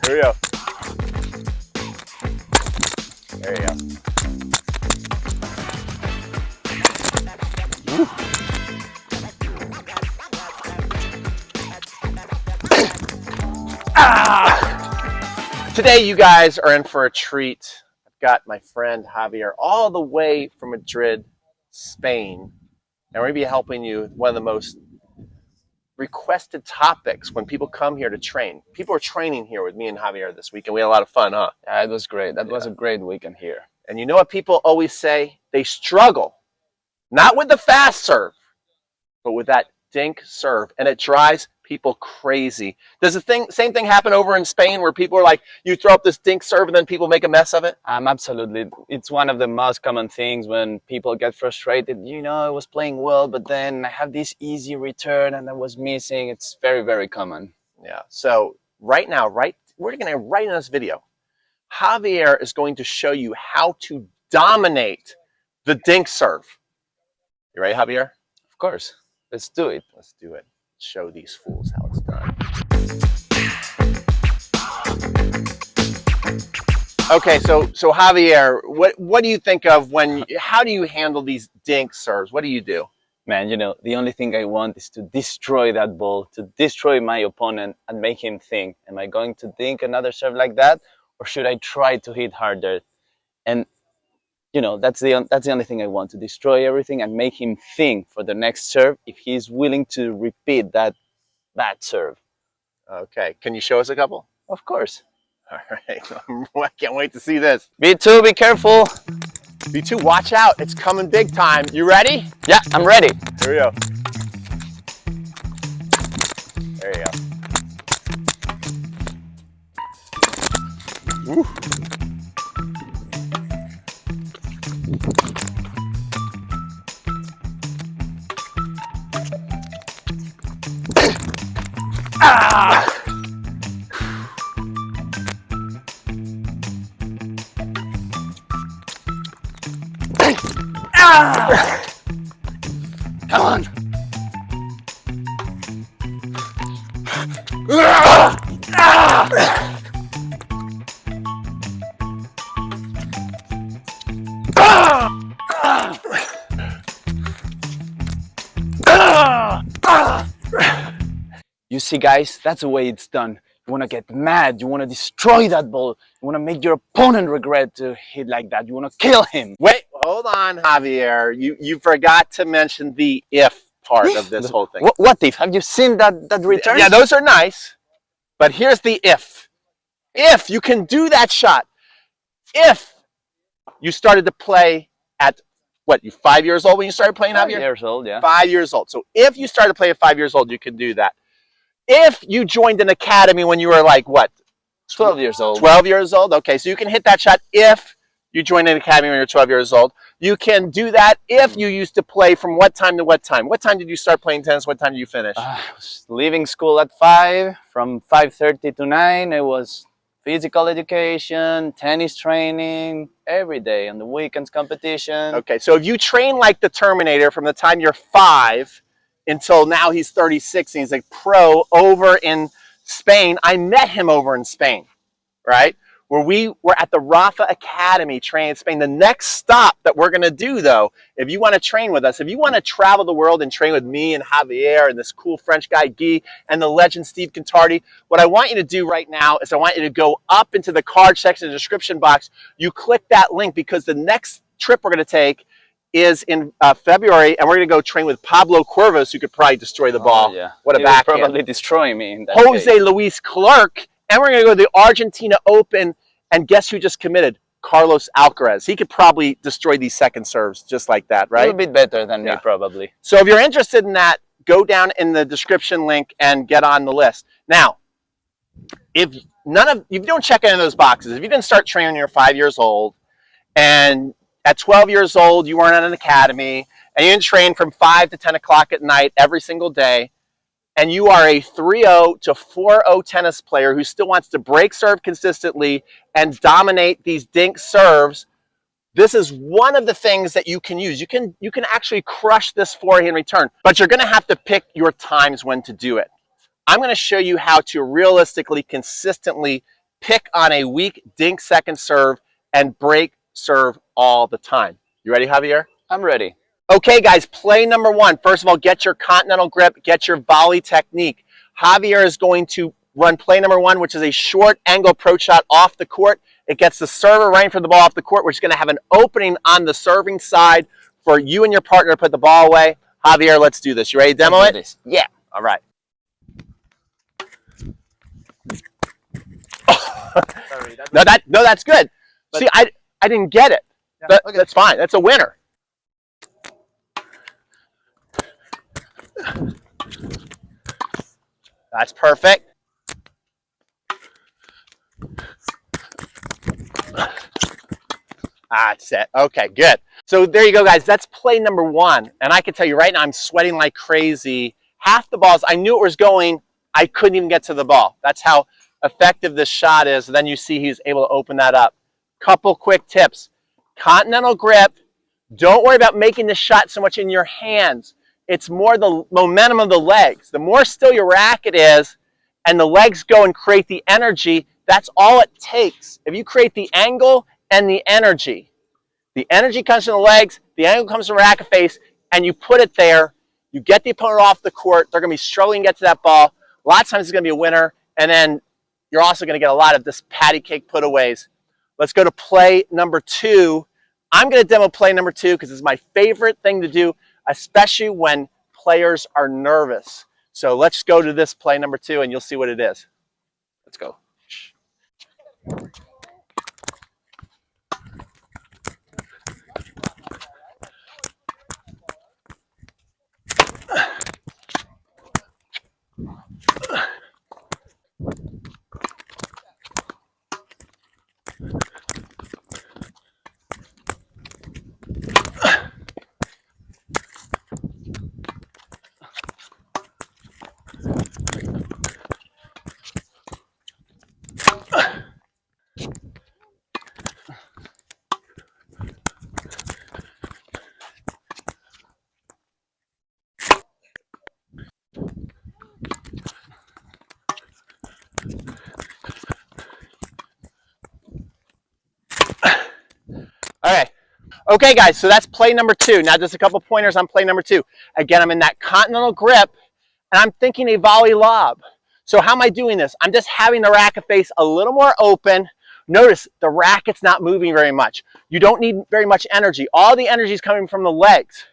Here we go. There you go. Today you guys are in for a treat. I've got my friend Javier all the way from Madrid, Spain, and we're going to be helping you with one of the most requested topics when people come here to train. People are training here with me and Javier this week, and we had a lot of fun, huh? Yeah, it was great. That was a great weekend here. And you know what people always say? They struggle, not with the fast serve, but with that dink serve, and it drives people crazy. Does the same thing happen over in Spain where people are like, you throw up this dink serve and then people make a mess of it? Absolutely. It's one of the most common things when people get frustrated. You know, I was playing well, but then I have this easy return and I was missing. It's very, very common. Yeah. So right now, we're going to right in this video, Javier is going to show you how to dominate the dink serve. You ready, Javier? Of course. Let's do it. Let's do it. Show these fools how it's done. Okay, so Javier, what do you think of how do you handle these dink serves? What do you do? Man, you know, the only thing I want is to destroy that ball, to destroy my opponent and make him think, am I going to dink another serve like that? Or should I try to hit harder? And you know, that's the only thing I want, to destroy everything and make him think for the next serve if he's willing to repeat that bad serve. Okay, can you show us a couple? Of course. All right, I can't wait to see this. B2, be careful. B2, watch out, it's coming big time. You ready? Yeah, I'm ready. Here we go. There you go. Woo. Ah! Ah! Come on. Ah! Ah! You see, guys, that's the way it's done. You want to get mad. You want to destroy that ball. You want to make your opponent regret to hit like that. You want to kill him. Wait, hold on, Javier. You forgot to mention the if part of this whole thing. What if? Have you seen that return? Yeah, those are nice. But here's the if. If you can do that shot. If you started to play at, what, you 5 years old when you started playing, Javier? 5 years old, yeah. 5 years old. So if you started to play at 5 years old, you can do that. If you joined an academy when you were like, what? 12 years old. 12 years old? Okay, so you can hit that shot if you joined an academy when you're 12 years old. You can do that if you used to play from what time to what time? What time did you start playing tennis? What time did you finish? I was leaving school at 5. From 5:30 to 9, it was physical education, tennis training, every day. On the weekends, competition. Okay, so if you train like the Terminator from the time you're 5 until now he's 36 and he's like pro over in Spain. I met him over in Spain, right? Where we were at the Rafa Academy training in Spain. The next stop that we're going to do, though, if you want to train with us, if you want to travel the world and train with me and Javier and this cool French guy, Guy, and the legend Steve Cantardi, what I want you to do right now is I want you to go up into the card section of the description box. You click that link because the next trip we're going to take is in February, and we're going to go train with Pablo Cuervos, who could probably destroy the ball. Yeah. What a He would backhand. probably destroy me in that Jose case. Luis Clark, and we're going to go to the Argentina Open, and guess who just committed? Carlos Alcaraz. He could probably destroy these second serves just like that, right? A little bit better than me, probably. So if you're interested in that, go down in the description link and get on the list. Now, if you don't check any of those boxes, if you didn't start training when you're 5 years old, and at 12 years old, you weren't at an academy, and you didn't train from 5 to 10 o'clock at night every single day, and you are a 3-0 to 4-0 tennis player who still wants to break serve consistently and dominate these dink serves, this is one of the things that you can use. You can actually crush this forehand return, but you're going to have to pick your times when to do it. I'm going to show you how to realistically, consistently pick on a weak dink second serve, and break serve all the time. You ready, Javier? I'm ready. Okay, guys, play number one. First of all, get your continental grip, get your volley technique. Javier is going to run play number one, which is a short angle approach shot off the court. It gets the server running for the ball off the court, which is going to have an opening on the serving side for you and your partner to put the ball away. Javier, let's do this. You ready to demo it? This. Yeah. All right. Sorry, No, that's good. But, see, I didn't get it. Yeah, okay. That's fine. That's a winner. That's perfect. That's it. Okay, good. So there you go, guys. That's play number one. And I can tell you right now, I'm sweating like crazy. Half the balls, I knew it was going. I couldn't even get to the ball. That's how effective this shot is. Then you see he's able to open that up. Couple quick tips. Continental grip. Don't worry about making the shot so much in your hands. It's more the momentum of the legs. The more still your racket is and the legs go and create the energy, that's all it takes. If you create the angle and the energy comes from the legs, the angle comes from racket face, and you put it there, you get the opponent off the court, they're going to be struggling to get to that ball. A lot of times it's going to be a winner, and then you're also going to get a lot of this patty cake putaways. Let's go to play number two. I'm going to demo play number two because it's my favorite thing to do, especially when players are nervous. So let's go to this play number two, and you'll see what it is. Let's go. All right. Okay, guys, so that's play number two. Now, just a couple pointers on play number two. Again, I'm in that continental grip, and I'm thinking a volley lob. So how am I doing this? I'm just having the racket face a little more open. Notice the racket's not moving very much. You don't need very much energy. All the energy is coming from the legs.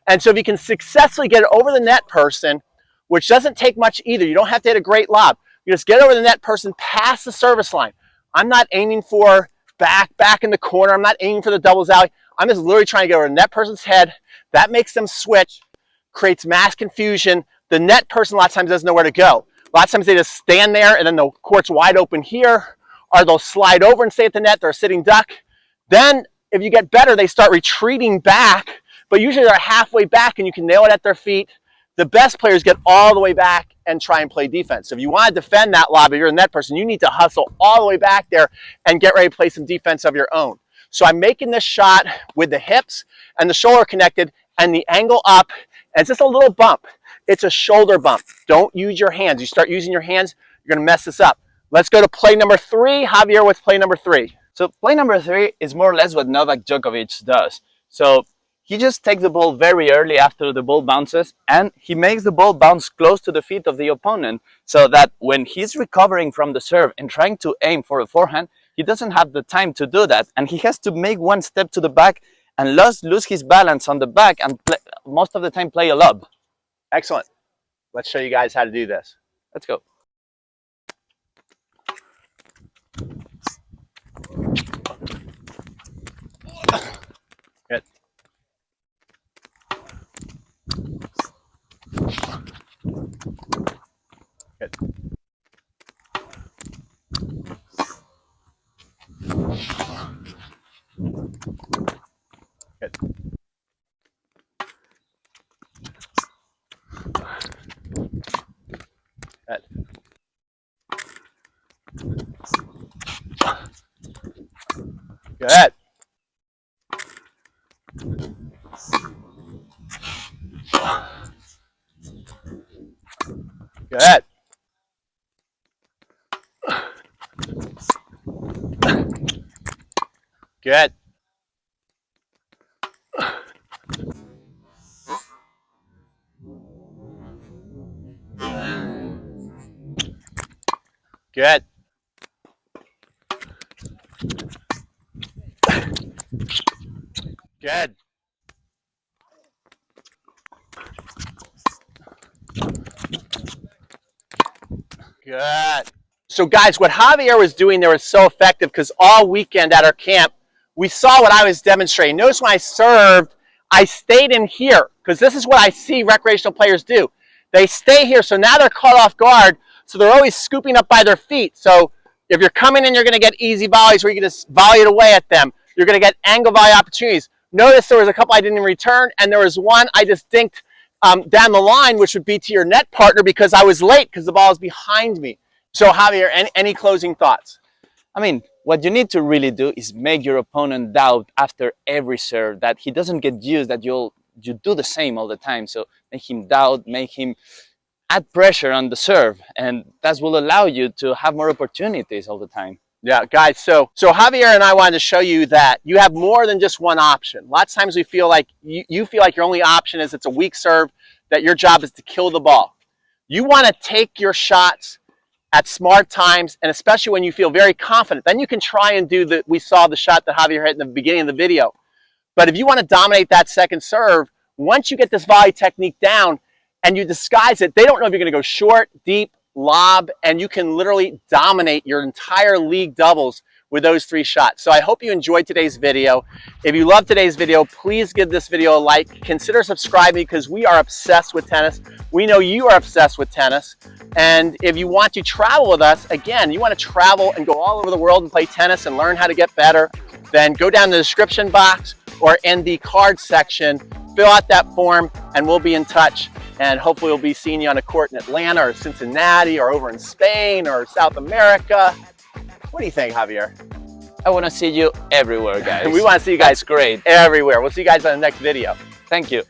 And so if you can successfully get it over the net person, which doesn't take much either, you don't have to hit a great lob. You just get over the net person past the service line. I'm not aiming for back in the corner. I'm not aiming for the doubles alley. I'm just literally trying to get over the net person's head. That makes them switch, creates mass confusion. The net person a lot of times doesn't know where to go. A lot of times they just stand there and then the court's wide open here, or they'll slide over and stay at the net. They're a sitting duck. Then if you get better, they start retreating back, but usually they're halfway back and you can nail it at their feet. The best players get all the way back and try and play defense. So if you want to defend that lob, if you're a net person, you need to hustle all the way back there and get ready to play some defense of your own. So I'm making this shot with the hips and the shoulder connected and the angle up, and it's just a little bump. It's a shoulder bump. Don't use your hands. You start using your hands, you're going to mess this up. Let's go to play number three. Javier, what's play number three? So play number three is more or less what Novak Djokovic does. So he just takes the ball very early after the ball bounces, and he makes the ball bounce close to the feet of the opponent so that when he's recovering from the serve and trying to aim for a forehand, he doesn't have the time to do that, and he has to make one step to the back and lose his balance on the back and most of the time play a lob. Excellent. Let's show you guys how to do this. Let's go. Good. Good. Good. Good. Good. Good. Good. Good. Good. Good. So guys, what Javier was doing there was so effective because all weekend at our camp, we saw what I was demonstrating. Notice when I served, I stayed in here because this is what I see recreational players do. They stay here, so now they're caught off guard, so they're always scooping up by their feet. So if you're coming in, you're going to get easy volleys where you can just volley it away at them. You're going to get angle volley opportunities. Notice there was a couple I didn't return, and there was one I just dinked down the line, which would be to your net partner because I was late because the ball is behind me. So Javier, any closing thoughts? I mean, what you need to really do is make your opponent doubt after every serve, that he doesn't get used, that you do the same all the time. So make him doubt, make him add pressure on the serve, and that will allow you to have more opportunities all the time. Yeah, guys, so Javier and I wanted to show you that you have more than just one option. Lots of times we feel like you feel like your only option is it's a weak serve, that your job is to kill the ball. You want to take your shots at smart times, and especially when you feel very confident. Then you can try and do we saw the shot that Javier hit in the beginning of the video. But if you want to dominate that second serve, once you get this volley technique down and you disguise it, they don't know if you're going to go short, deep, lob, and you can literally dominate your entire league doubles with those 3 shots. So I hope you enjoyed today's video. If you love today's video, please give this video a like. Consider subscribing because we are obsessed with tennis. We know you are obsessed with tennis. And if you want to travel with us, again, you want to travel and go all over the world and play tennis and learn how to get better, then go down the description box or in the card section, fill out that form, and we'll be in touch. And hopefully we'll be seeing you on a court in Atlanta or Cincinnati or over in Spain or South America. What do you think, Javier? I want to see you everywhere, guys. We want to see you guys great everywhere. We'll see you guys on the next video. Thank you.